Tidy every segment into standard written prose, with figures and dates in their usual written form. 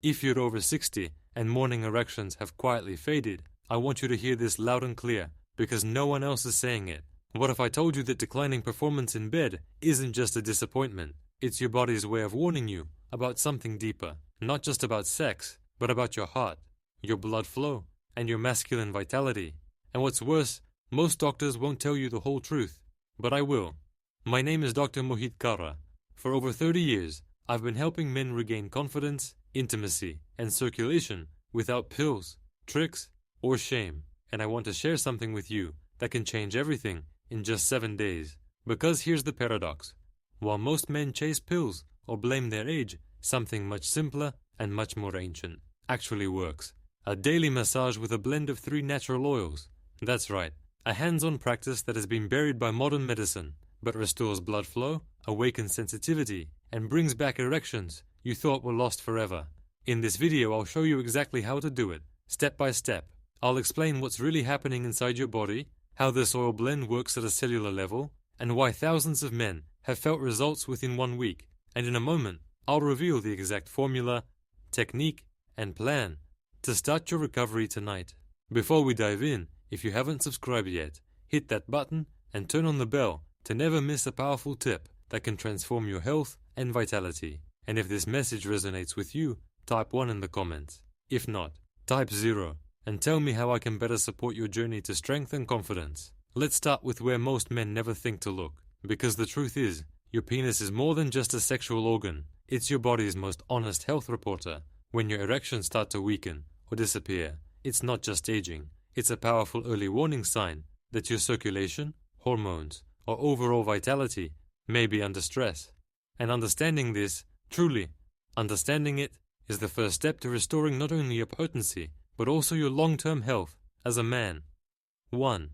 If you're over 60 and morning erections have quietly faded, I want you to hear this loud and clear, because no one else is saying it. What if I told you that declining performance in bed isn't just a disappointment? It's your body's way of warning you about something deeper, not just about sex, but about your heart, your blood flow, and your masculine vitality. And what's worse, most doctors won't tell you the whole truth, but I will. My name is Dr. Mohit Kara. For over 30 years, I've been helping men regain confidence, intimacy, and circulation without pills, tricks, or shame. And I want to share something with you that can change everything in just 7 days. Because here's the paradox. While most men chase pills or blame their age, something much simpler and much more ancient actually works. A daily massage with a blend of 3 natural oils. That's right, a hands-on practice that has been buried by modern medicine, but restores blood flow, awakens sensitivity, and brings back erections you thought were lost forever. In this video, I'll show you exactly how to do it, step by step. I'll explain what's really happening inside your body, how this oil blend works at a cellular level, and why thousands of men have felt results within 1 week. And in a moment, I'll reveal the exact formula, technique, and plan to start your recovery tonight. Before we dive in, if you haven't subscribed yet, hit that button and turn on the bell to never miss a powerful tip that can transform your health and vitality. And if this message resonates with you, type 1 in the comments. If not, type 0 and tell me how I can better support your journey to strength and confidence. Let's start with where most men never think to look, because the truth is, your penis is more than just a sexual organ. It's your body's most honest health reporter. When your erections start to weaken or disappear, it's not just aging. It's a powerful early warning sign that your circulation, hormones, or overall vitality may be under stress. And understanding this, truly, understanding it, is the first step to restoring not only your potency, but also your long-term health as a man. 1.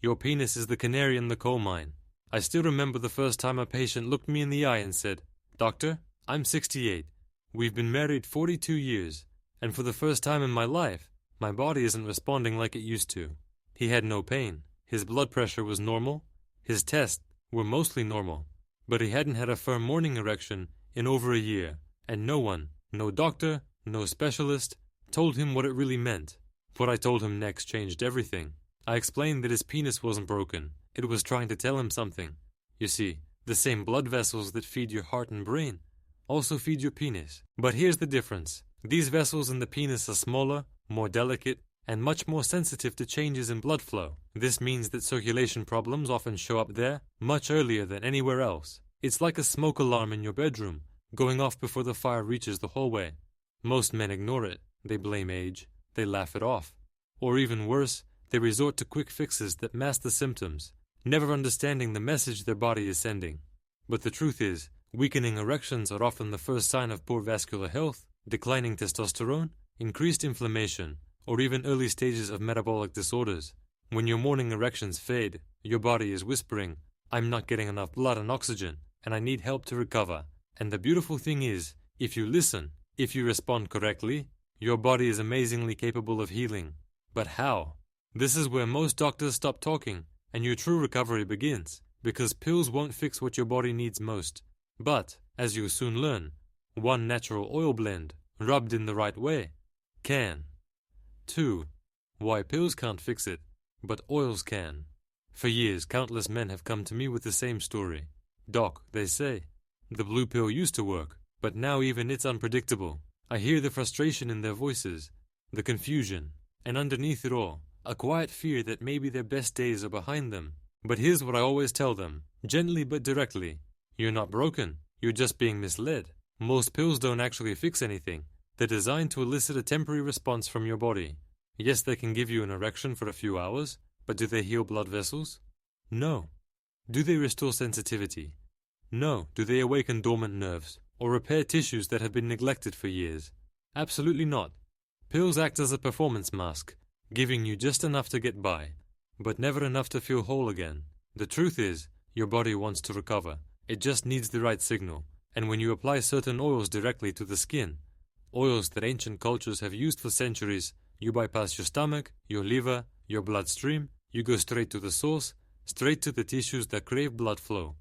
Your penis is the canary in the coal mine. I still remember the first time a patient looked me in the eye and said, "Doctor, I'm 68. We've been married 42 years, and for the first time in my life, my body isn't responding like it used to." He had no pain. His blood pressure was normal. His tests were mostly normal. But he hadn't had a firm morning erection in over a year, and no one, no doctor, no specialist, told him what it really meant. What I told him next changed everything. I explained that his penis wasn't broken. It was trying to tell him something. You see, the same blood vessels that feed your heart and brain also feed your penis. But here's the difference. These vessels in the penis are smaller, more delicate, and much more sensitive to changes in blood flow. This means that circulation problems often show up there much earlier than anywhere else. It's like a smoke alarm in your bedroom, going off before the fire reaches the hallway. Most men ignore it. They blame age. They laugh it off. Or even worse, they resort to quick fixes that mask the symptoms, never understanding the message their body is sending. But the truth is, weakening erections are often the first sign of poor vascular health, declining testosterone, increased inflammation, or even early stages of metabolic disorders. When your morning erections fade, your body is whispering, "I'm not getting enough blood and oxygen, and I need help to recover." And the beautiful thing is, if you listen, if you respond correctly, your body is amazingly capable of healing. But how? This is where most doctors stop talking, and your true recovery begins, because pills won't fix what your body needs most. But, as you'll soon learn, one natural oil blend, rubbed in the right way, can. 2. Why pills can't fix it, but oils can. For years, countless men have come to me with the same story. "Doc," they say, "the blue pill used to work, but now even it's unpredictable." I hear the frustration in their voices, the confusion, and underneath it all, a quiet fear that maybe their best days are behind them. But here's what I always tell them, gently but directly. You're not broken, you're just being misled. Most pills don't actually fix anything. They're designed to elicit a temporary response from your body. Yes, they can give you an erection for a few hours, but do they heal blood vessels? No. Do they restore sensitivity? No. Do they awaken dormant nerves, or repair tissues that have been neglected for years? Absolutely not. Pills act as a performance mask, giving you just enough to get by, but never enough to feel whole again. The truth is, your body wants to recover. It just needs the right signal. And when you apply certain oils directly to the skin, oils that ancient cultures have used for centuries, you bypass your stomach, your liver, your bloodstream, you go straight to the source, straight to the tissues that crave blood flow,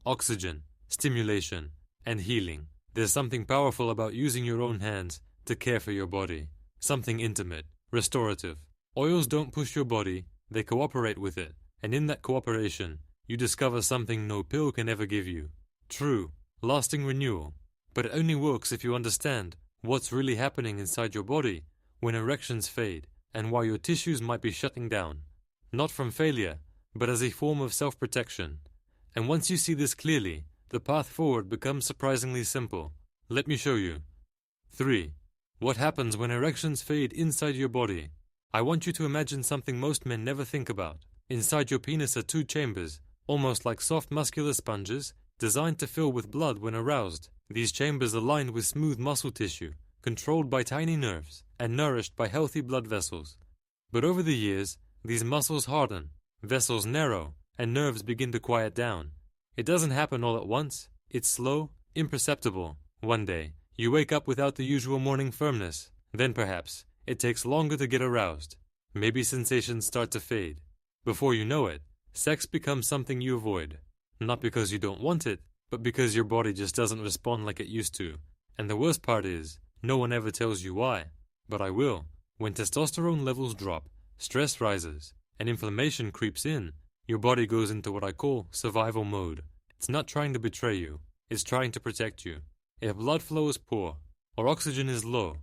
oxygen, stimulation, and healing. There's something powerful about using your own hands to care for your body, something intimate, restorative. Oils don't push your body, they cooperate with it, and in that cooperation, you discover something no pill can ever give you. True, lasting renewal. But it only works if you understand what's really happening inside your body when erections fade and why your tissues might be shutting down. Not from failure, but as a form of self-protection. And once you see this clearly, the path forward becomes surprisingly simple. Let me show you. 3. What happens when erections fade inside your body? I want you to imagine something most men never think about. Inside your penis are two chambers, almost like soft muscular sponges, designed to fill with blood when aroused. These chambers are lined with smooth muscle tissue, controlled by tiny nerves, and nourished by healthy blood vessels. But over the years, these muscles harden, vessels narrow, and nerves begin to quiet down. It doesn't happen all at once. It's slow, imperceptible. One day, you wake up without the usual morning firmness. Then perhaps, it takes longer to get aroused. Maybe sensations start to fade. Before you know it, sex becomes something you avoid. Not because you don't want it, but because your body just doesn't respond like it used to. And the worst part is, no one ever tells you why. But I will. When testosterone levels drop, stress rises, and inflammation creeps in, your body goes into what I call survival mode. It's not trying to betray you, it's trying to protect you. If blood flow is poor, or oxygen is low,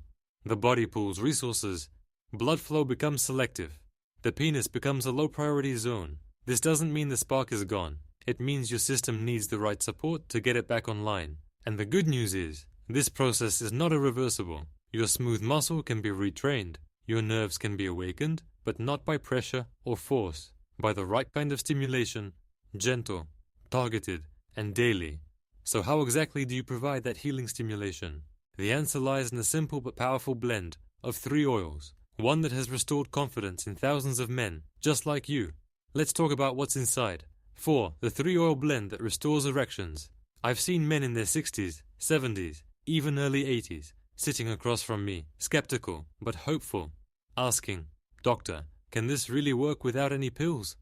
the body pools resources, blood flow becomes selective. The penis becomes a low priority zone. This doesn't mean the spark is gone. It means your system needs the right support to get it back online. And the good news is, this process is not irreversible. Your smooth muscle can be retrained. Your nerves can be awakened, but not by pressure or force. By the right kind of stimulation, gentle, targeted, and daily. So how exactly do you provide that healing stimulation? The answer lies in a simple but powerful blend of 3 oils. One that has restored confidence in thousands of men, just like you. Let's talk about what's inside. 4. The 3-oil blend that restores erections. I've seen men in their 60s, 70s, even early 80s, sitting across from me, skeptical, but hopeful, asking, "Doctor, can this really work without any pills?"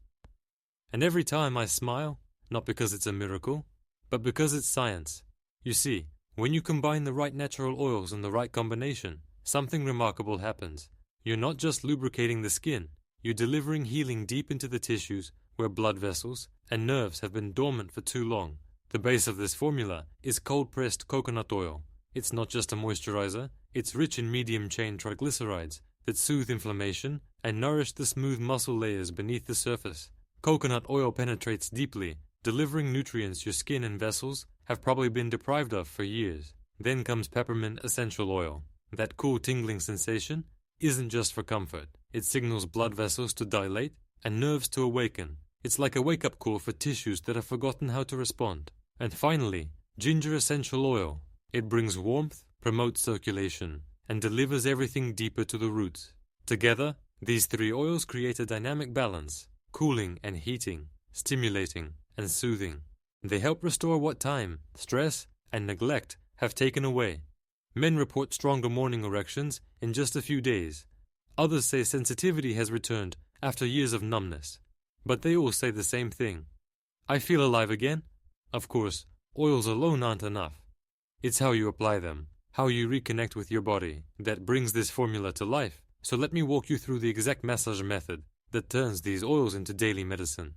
And every time I smile, not because it's a miracle, but because it's science. You see, when you combine the right natural oils in the right combination, something remarkable happens. You're not just lubricating the skin, you're delivering healing deep into the tissues where blood vessels and nerves have been dormant for too long. The base of this formula is cold-pressed coconut oil. It's not just a moisturizer, it's rich in medium-chain triglycerides that soothe inflammation and nourish the smooth muscle layers beneath the surface. Coconut oil penetrates deeply, delivering nutrients your skin and vessels have probably been deprived of for years. Then comes peppermint essential oil. That cool tingling sensation isn't just for comfort. It signals blood vessels to dilate and nerves to awaken. It's like a wake-up call for tissues that have forgotten how to respond. And finally, ginger essential oil. It brings warmth, promotes circulation, and delivers everything deeper to the roots. Together, these 3 oils create a dynamic balance, cooling and heating, stimulating and soothing. They help restore what time, stress, and neglect have taken away. Men report stronger morning erections in just a few days. Others say sensitivity has returned after years of numbness. But they all say the same thing. I feel alive again. Of course, oils alone aren't enough. It's how you apply them, how you reconnect with your body, that brings this formula to life. So let me walk you through the exact massage method that turns these oils into daily medicine.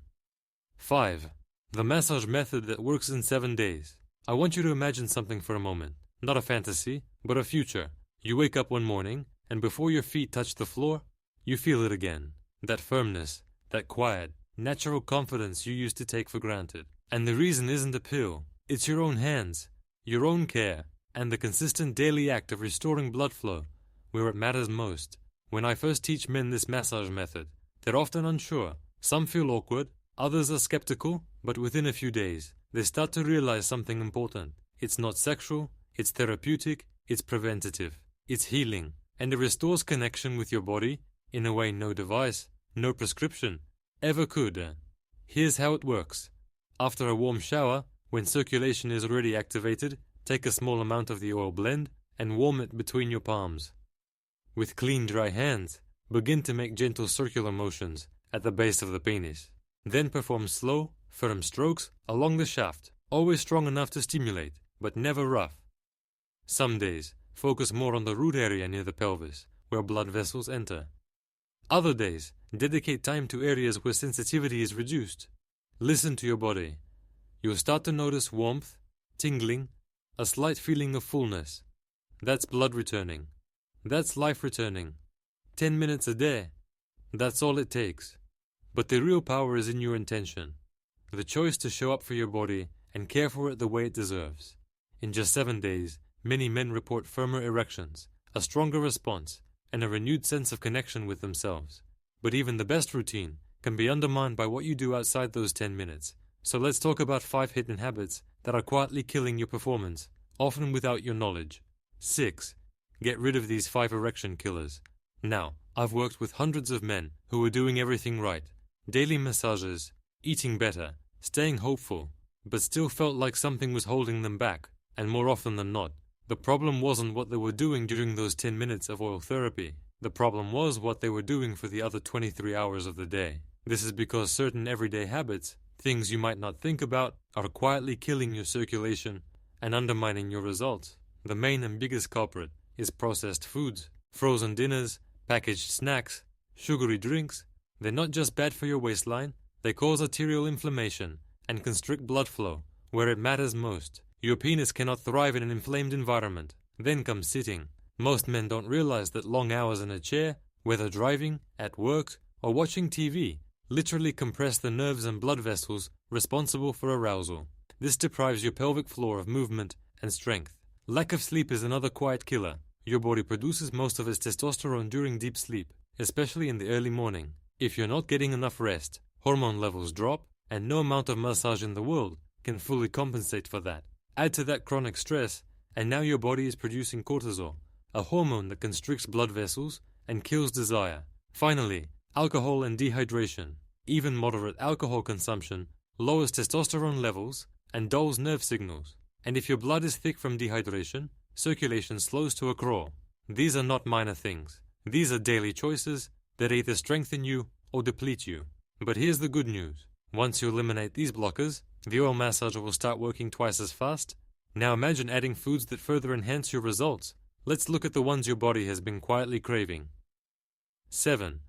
5. The massage method that works in 7 days. I want you to imagine something for a moment. Not a fantasy, but a future. You wake up one morning, and before your feet touch the floor, you feel it again. That firmness, that quiet, natural confidence you used to take for granted. And the reason isn't a pill. It's your own hands, your own care, and the consistent daily act of restoring blood flow where it matters most. When I first teach men this massage method, they're often unsure. Some feel awkward, others are skeptical, but within a few days, they start to realize something important. It's not sexual, it's therapeutic, it's preventative, it's healing, and it restores connection with your body in a way no device, no prescription ever could. Here's how it works. After a warm shower, when circulation is already activated, take a small amount of the oil blend and warm it between your palms. With clean, dry hands, begin to make gentle circular motions at the base of the penis. Then perform slow, firm strokes along the shaft, always strong enough to stimulate, but never rough. Some days, focus more on the root area near the pelvis, where blood vessels enter. Other days, dedicate time to areas where sensitivity is reduced. Listen to your body. You'll start to notice warmth, tingling, a slight feeling of fullness. That's blood returning. That's life returning. 10 minutes a day. That's all it takes. But the real power is in your intention. The choice to show up for your body and care for it the way it deserves. In just 7 days, many men report firmer erections, a stronger response, and a renewed sense of connection with themselves. But even the best routine can be undermined by what you do outside those 10 minutes. So let's talk about 5 hidden habits that are quietly killing your performance, often without your knowledge. 6. Get rid of these 5 erection killers. Now, I've worked with hundreds of men who were doing everything right. Daily massages, eating better, staying hopeful, but still felt like something was holding them back, and more often than not, the problem wasn't what they were doing during those 10 minutes of oil therapy. The problem was what they were doing for the other 23 hours of the day. This is because certain everyday habits, things you might not think about, are quietly killing your circulation and undermining your results. The main and biggest culprit is processed foods, frozen dinners, packaged snacks, sugary drinks. They're not just bad for your waistline, they cause arterial inflammation and constrict blood flow where it matters most. Your penis cannot thrive in an inflamed environment. Then comes sitting. Most men don't realize that long hours in a chair, whether driving, at work, or watching TV, literally compress the nerves and blood vessels responsible for arousal. This deprives your pelvic floor of movement and strength. Lack of sleep is another quiet killer. Your body produces most of its testosterone during deep sleep, especially in the early morning. If you're not getting enough rest, hormone levels drop, and no amount of massage in the world can fully compensate for that. Add to that chronic stress, and now your body is producing cortisol, a hormone that constricts blood vessels and kills desire. Finally, alcohol and dehydration. Even moderate alcohol consumption lowers testosterone levels and dulls nerve signals. And if your blood is thick from dehydration, circulation slows to a crawl. These are not minor things. These are daily choices that either strengthen you or deplete you. But here's the good news. Once you eliminate these blockers, the oil massager will start working twice as fast. Now imagine adding foods that further enhance your results. Let's look at the ones your body has been quietly craving. 7.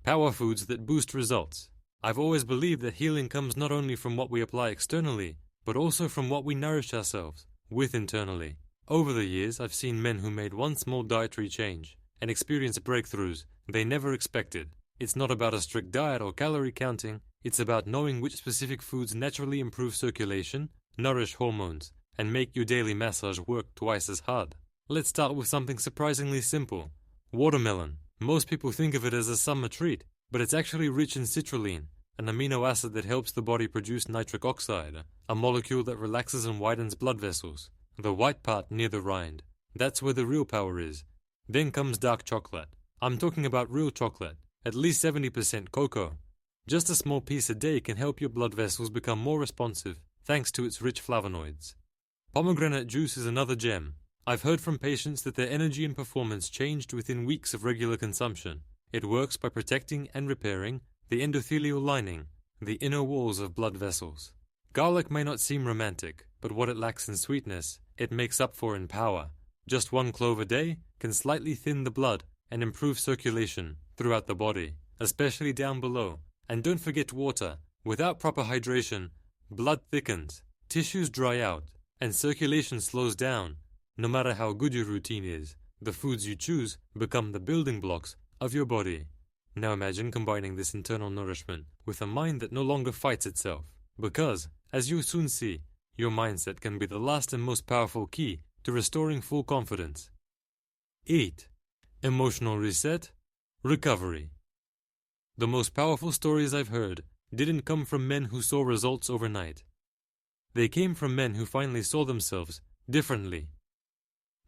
Power foods that boost results. I've always believed that healing comes not only from what we apply externally, but also from what we nourish ourselves with internally. Over the years, I've seen men who made one small dietary change and experienced breakthroughs they never expected. It's not about a strict diet or calorie counting, it's about knowing which specific foods naturally improve circulation, nourish hormones, and make your daily massage work twice as hard. Let's start with something surprisingly simple. Watermelon. Most people think of it as a summer treat, but it's actually rich in citrulline, an amino acid that helps the body produce nitric oxide, a molecule that relaxes and widens blood vessels. The white part near the rind. That's where the real power is. Then comes dark chocolate. I'm talking about real chocolate, at least 70% cocoa. Just a small piece a day can help your blood vessels become more responsive, thanks to its rich flavonoids. Pomegranate juice is another gem. I've heard from patients that their energy and performance changed within weeks of regular consumption. It works by protecting and repairing the endothelial lining, the inner walls of blood vessels. Garlic may not seem romantic, but what it lacks in sweetness, it makes up for in power. Just 1 clove a day can slightly thin the blood and improve circulation throughout the body, especially down below. And don't forget water. Without proper hydration, blood thickens, tissues dry out, and circulation slows down. No matter how good your routine is, the foods you choose become the building blocks of your body. Now imagine combining this internal nourishment with a mind that no longer fights itself. Because, as you'll soon see, your mindset can be the last and most powerful key to restoring full confidence. 8. Emotional reset, recovery. The most powerful stories I've heard didn't come from men who saw results overnight. They came from men who finally saw themselves differently.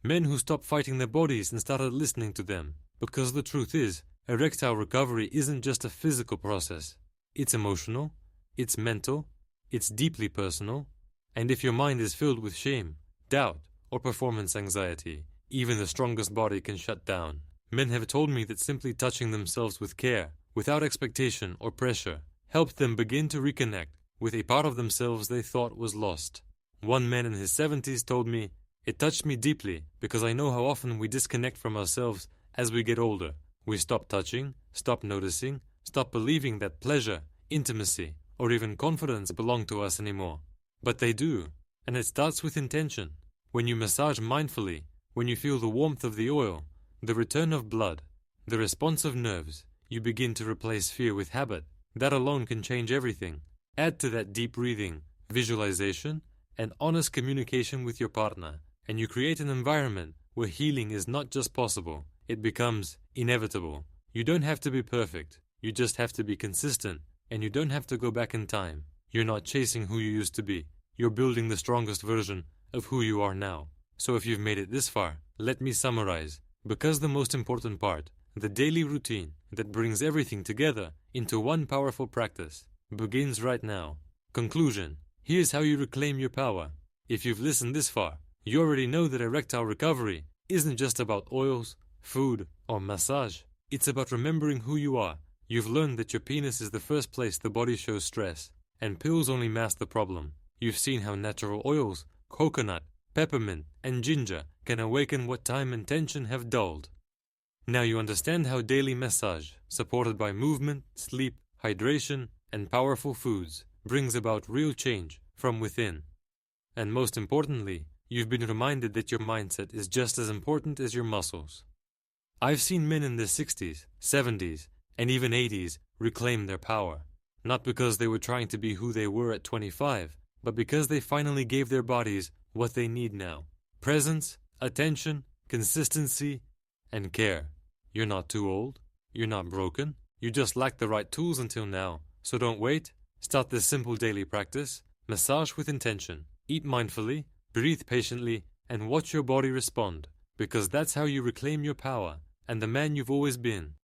Men who stopped fighting their bodies and started listening to them. Because the truth is, erectile recovery isn't just a physical process. It's emotional, it's mental, it's deeply personal, and if your mind is filled with shame, doubt, or performance anxiety, even the strongest body can shut down. Men have told me that simply touching themselves with care, without expectation or pressure, helped them begin to reconnect with a part of themselves they thought was lost. One man in his 70s told me, It touched me deeply because I know how often we disconnect from ourselves as we get older. We stop touching, stop noticing, stop believing that pleasure, intimacy, or even confidence belong to us anymore. But they do, and it starts with intention. When you massage mindfully, when you feel the warmth of the oil, the return of blood, the response of nerves, you begin to replace fear with habit. That alone can change everything. Add to that deep breathing, visualization, and honest communication with your partner, and you create an environment where healing is not just possible, it becomes inevitable. You don't have to be perfect, you just have to be consistent, and you don't have to go back in time. You're not chasing who you used to be, you're building the strongest version of who you are now. So if you've made it this far, let me summarize. Because the most important part, the daily routine that brings everything together into one powerful practice, begins right now. Conclusion. Here's how you reclaim your power. If you've listened this far, you already know that erectile recovery isn't just about oils, food, or massage. It's about remembering who you are. You've learned that your penis is the first place the body shows stress, and pills only mask the problem. You've seen how natural oils, coconut, peppermint, and ginger can awaken what time and tension have dulled. Now you understand how daily massage, supported by movement, sleep, hydration, and powerful foods, brings about real change from within. And most importantly, you've been reminded that your mindset is just as important as your muscles. I've seen men in their 60s, 70s, and even 80s reclaim their power, not because they were trying to be who they were at 25, but because they finally gave their bodies what they need now. Presence, attention, consistency, and care. You're not too old, you're not broken, you just lack the right tools until now. So don't wait, start this simple daily practice, massage with intention, eat mindfully, breathe patiently, and watch your body respond, because that's how you reclaim your power and the man you've always been.